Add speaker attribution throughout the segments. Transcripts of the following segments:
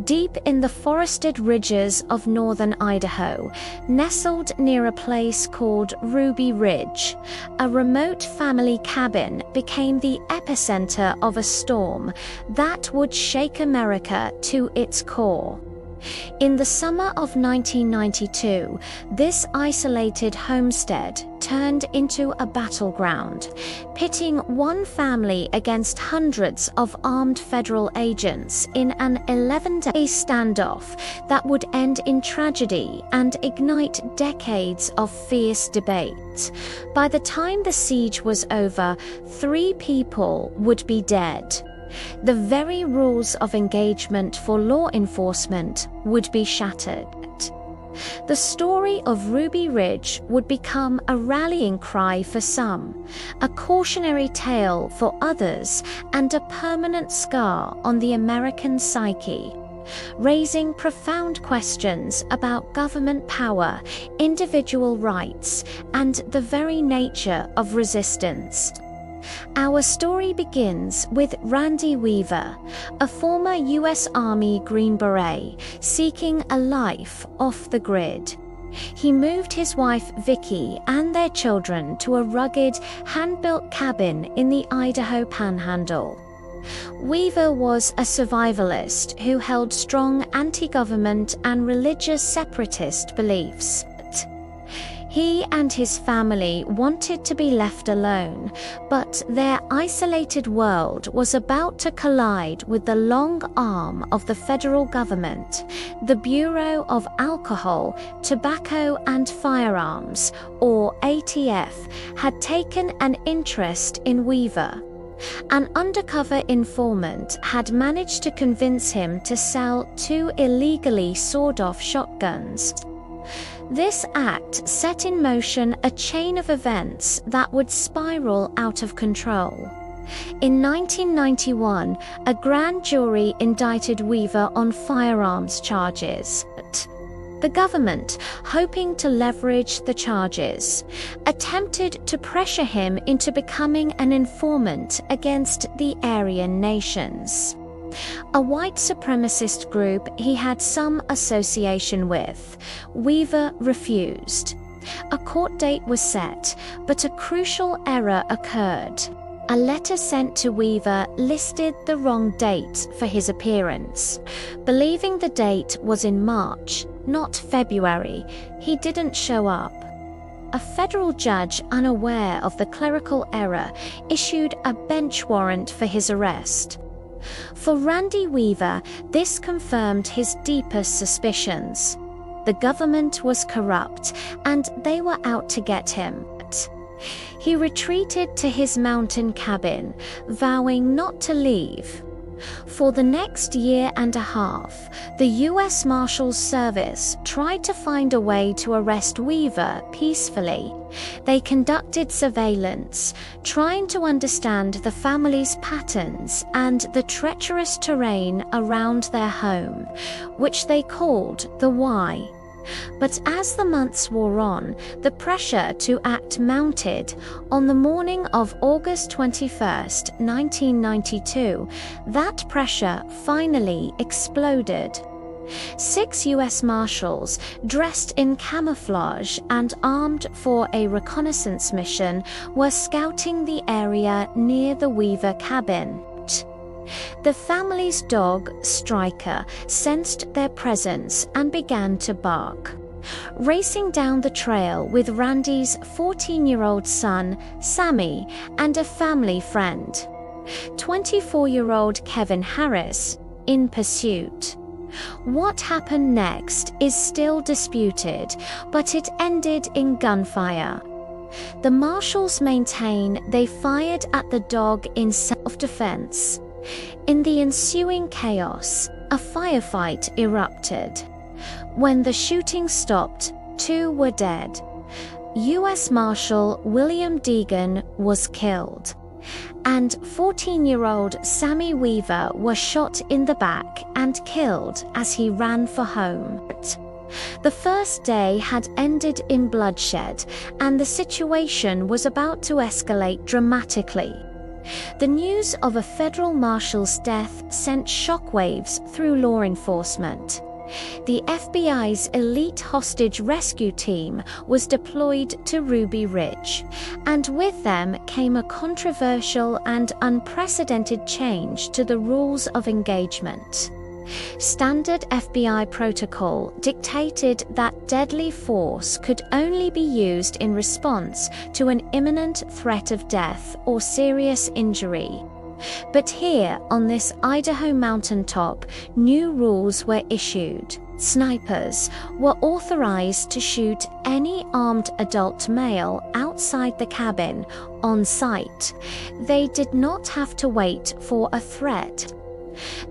Speaker 1: deep in the forested ridges of northern Idaho, nestled near a place called Ruby Ridge. A remote family cabin became the epicenter of a storm that would shake America to its core. In the summer of 1992, this isolated homestead turned into a battleground, pitting one family against hundreds of armed federal agents in an 11-day standoff that would end in tragedy and ignite decades of fierce debate. By the time the siege was over, 3 people would be dead. The very rules of engagement for law enforcement would be shattered. The story of Ruby Ridge would become a rallying cry for some, a cautionary tale for others, and a permanent scar on the American psyche, raising profound questions about government power, individual rights, and the very nature of resistance. Our story begins with Randy Weaver, a former U.S. Army Green Beret, seeking a life off the grid. He moved his wife Vicky and their children to a rugged, hand-built cabin in the Idaho Panhandle. Weaver was a survivalist who held strong anti-government and religious separatist beliefs. He and his family wanted to be left alone, but their isolated world was about to collide with the long arm of the federal government. The Bureau of Alcohol, Tobacco and Firearms, or ATF, had taken an interest in Weaver. An undercover informant had managed to convince him to sell 2 illegally sawed-off shotguns. This act set in motion a chain of events that would spiral out of control. In 1991, a grand jury indicted Weaver on firearms charges. The government, hoping to leverage the charges, attempted to pressure him into becoming an informant against the Aryan nations, a white supremacist group he had some association with. Weaver refused. A court date was set, but a crucial error occurred. A letter sent to Weaver listed the wrong date for his appearance. Believing the date was in March, not February, he didn't show up. A federal judge, unaware of the clerical error, issued a bench warrant for his arrest. For Randy Weaver, this confirmed his deepest suspicions. The government was corrupt, and they were out to get him. He retreated to his mountain cabin, vowing not to leave. For the next year and a half, the U.S. Marshals Service tried to find a way to arrest Weaver peacefully. They conducted surveillance, trying to understand the family's patterns and the treacherous terrain around their home, which they called the Y. But as the months wore on, the pressure to act mounted. On the morning of August 21, 1992, that pressure finally exploded. 6 U.S. Marshals, dressed in camouflage and armed for a reconnaissance mission, were scouting the area near the Weaver cabin. The family's dog, Striker, sensed their presence and began to bark. Racing down the trail with Randy's 14-year-old son, Sammy, and a family friend, 24-year-old Kevin Harris, in pursuit. What happened next is still disputed, but it ended in gunfire. The marshals maintain they fired at the dog in self-defense. In the ensuing chaos, a firefight erupted. When the shooting stopped, 2 were dead. U.S. Marshal William Deegan was killed, and 14-year-old Sammy Weaver was shot in the back and killed as he ran for home. The first day had ended in bloodshed, and the situation was about to escalate dramatically. The news of a federal marshal's death sent shockwaves through law enforcement. The FBI's elite hostage rescue team was deployed to Ruby Ridge, and with them came a controversial and unprecedented change to the rules of engagement. Standard FBI protocol dictated that deadly force could only be used in response to an imminent threat of death or serious injury. But here, on this Idaho mountaintop, new rules were issued. Snipers were authorized to shoot any armed adult male outside the cabin on sight. They did not have to wait for a threat.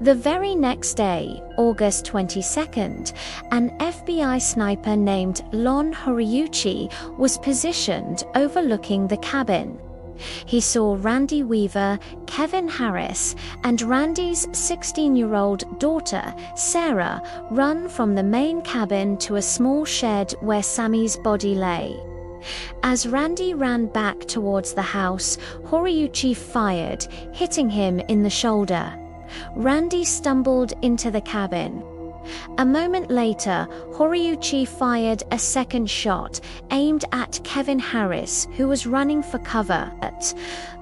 Speaker 1: The very next day, August 22nd, an FBI sniper named Lon Horiuchi was positioned overlooking the cabin. He saw Randy Weaver, Kevin Harris, and Randy's 16-year-old daughter, Sarah, run from the main cabin to a small shed where Sammy's body lay. As Randy ran back towards the house, Horiuchi fired, hitting him in the shoulder. Randy stumbled into the cabin. A moment later, Horiuchi fired a second shot, aimed at Kevin Harris, who was running for cover.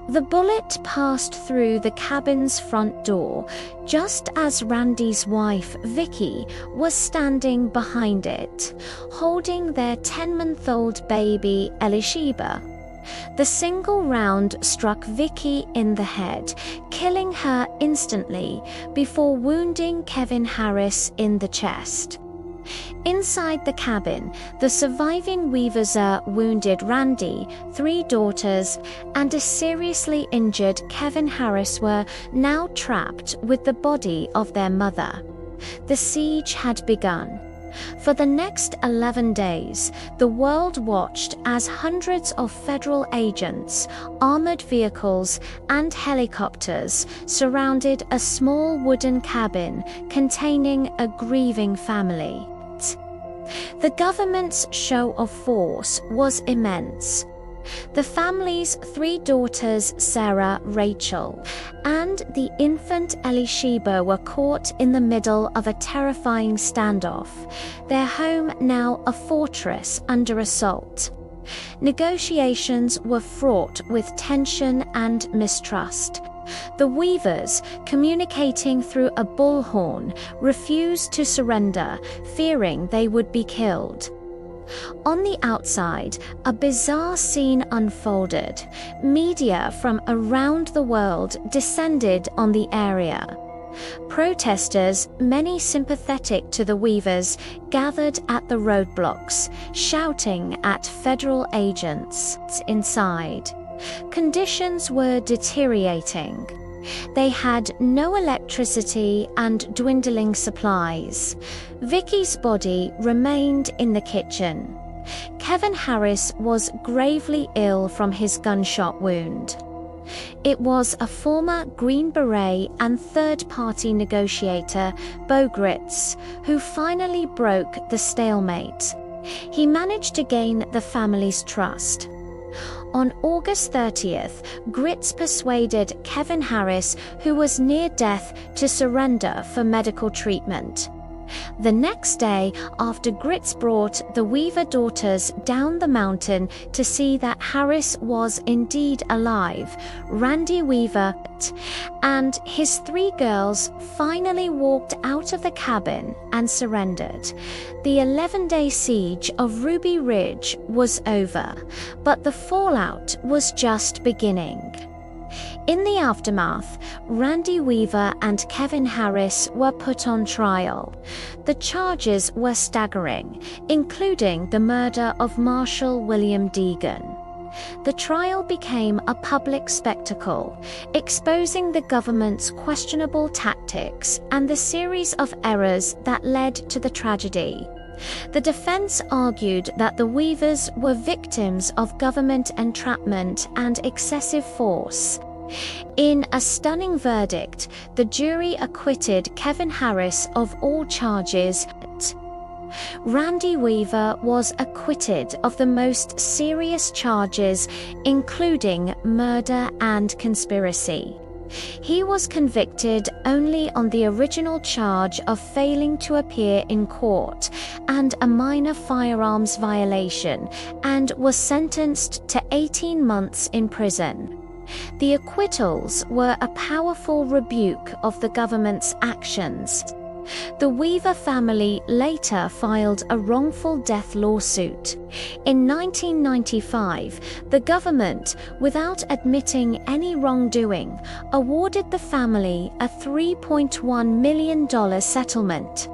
Speaker 1: The bullet passed through the cabin's front door, just as Randy's wife, Vicky, was standing behind it, holding their 10-month-old baby, Elisheba. The single round struck Vicky in the head, killing her instantly before wounding Kevin Harris in the chest. Inside the cabin, the surviving Weavers wounded Randy, 3 daughters, and a seriously injured Kevin Harris were now trapped with the body of their mother. The siege had begun. For the next 11 days, the world watched as hundreds of federal agents, armored vehicles, and helicopters surrounded a small wooden cabin containing a grieving family. The government's show of force was immense. The family's 3 daughters, Sarah, Rachel, and the infant Elisheba were caught in the middle of a terrifying standoff, their home now a fortress under assault. Negotiations were fraught with tension and mistrust. The Weavers, communicating through a bullhorn, refused to surrender, fearing they would be killed. On the outside, a bizarre scene unfolded. Media from around the world descended on the area. Protesters, many sympathetic to the Weavers, gathered at the roadblocks, shouting at federal agents inside. Conditions were deteriorating. They had no electricity and dwindling supplies. Vicky's body remained in the kitchen. Kevin Harris was gravely ill from his gunshot wound. It was a former Green Beret and third-party negotiator, Bo Gritz, who finally broke the stalemate. He managed to gain the family's trust. On August 30th, Gritz persuaded Kevin Harris, who was near death, to surrender for medical treatment. The next day, after Gritz brought the Weaver daughters down the mountain to see that Harris was indeed alive, Randy Weaver and his 3 girls finally walked out of the cabin and surrendered. The 11-day siege of Ruby Ridge was over, but the fallout was just beginning. In the aftermath, Randy Weaver and Kevin Harris were put on trial. The charges were staggering, including the murder of Marshal William Deegan. The trial became a public spectacle, exposing the government's questionable tactics and the series of errors that led to the tragedy. The defense argued that the Weavers were victims of government entrapment and excessive force. In a stunning verdict, the jury acquitted Kevin Harris of all charges. Randy Weaver was acquitted of the most serious charges, including murder and conspiracy. He was convicted only on the original charge of failing to appear in court and a minor firearms violation, and was sentenced to 18 months in prison. The acquittals were a powerful rebuke of the government's actions. The Weaver family later filed a wrongful death lawsuit. In 1995, the government, without admitting any wrongdoing, awarded the family a $3.1 million settlement.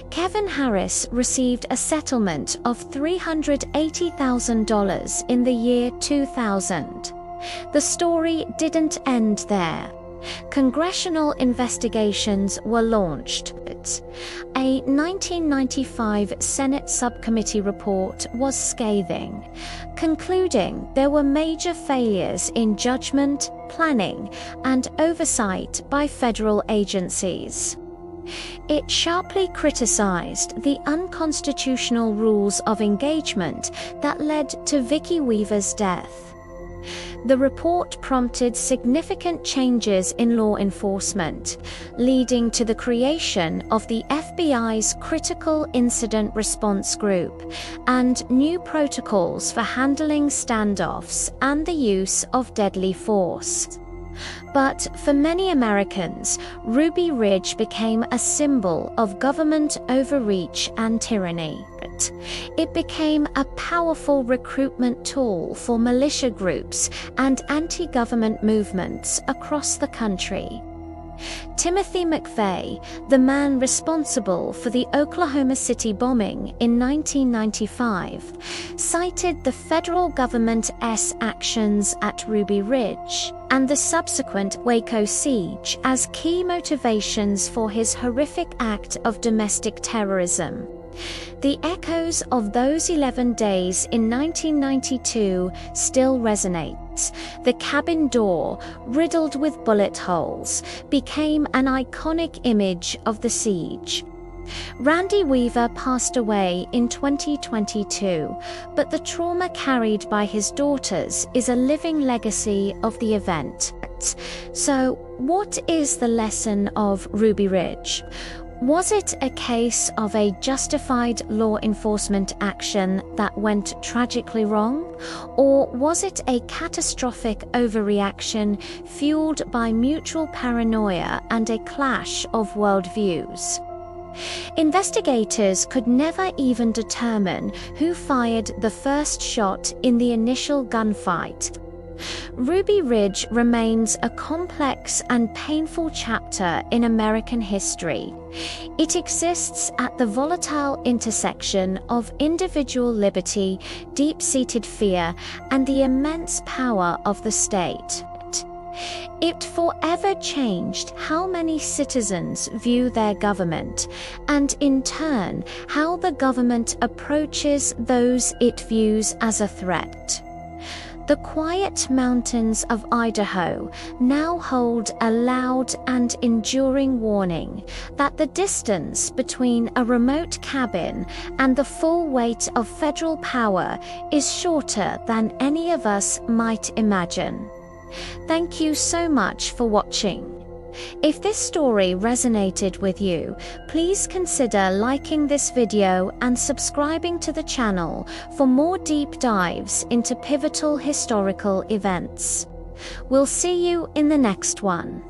Speaker 1: Kevin Harris received a settlement of $380,000 in the year 2000. The story didn't end there. Congressional investigations were launched. A 1995 Senate subcommittee report was scathing, concluding there were major failures in judgment, planning, and oversight by federal agencies. It sharply criticized the unconstitutional rules of engagement that led to Vicki Weaver's death. The report prompted significant changes in law enforcement, leading to the creation of the FBI's Critical Incident Response Group and new protocols for handling standoffs and the use of deadly force. But for many Americans, Ruby Ridge became a symbol of government overreach and tyranny. It became a powerful recruitment tool for militia groups and anti-government movements across the country. Timothy McVeigh, the man responsible for the Oklahoma City bombing in 1995, cited the federal government's actions at Ruby Ridge and the subsequent Waco siege as key motivations for his horrific act of domestic terrorism. The echoes of those 11 days in 1992 still resonate. The cabin door, riddled with bullet holes, became an iconic image of the siege. Randy Weaver passed away in 2022, but the trauma carried by his daughters is a living legacy of the event. So, what is the lesson of Ruby Ridge? Was it a case of a justified law enforcement action that went tragically wrong? Or was it a catastrophic overreaction fueled by mutual paranoia and a clash of worldviews? Investigators could never even determine who fired the first shot in the initial gunfight. Ruby Ridge remains a complex and painful chapter in American history. It exists at the volatile intersection of individual liberty, deep-seated fear, and the immense power of the state. It forever changed how many citizens view their government, and in turn, how the government approaches those it views as a threat. The quiet mountains of Idaho now hold a loud and enduring warning that the distance between a remote cabin and the full weight of federal power is shorter than any of us might imagine. Thank you so much for watching. If this story resonated with you, please consider liking this video and subscribing to the channel for more deep dives into pivotal historical events. We'll see you in the next one.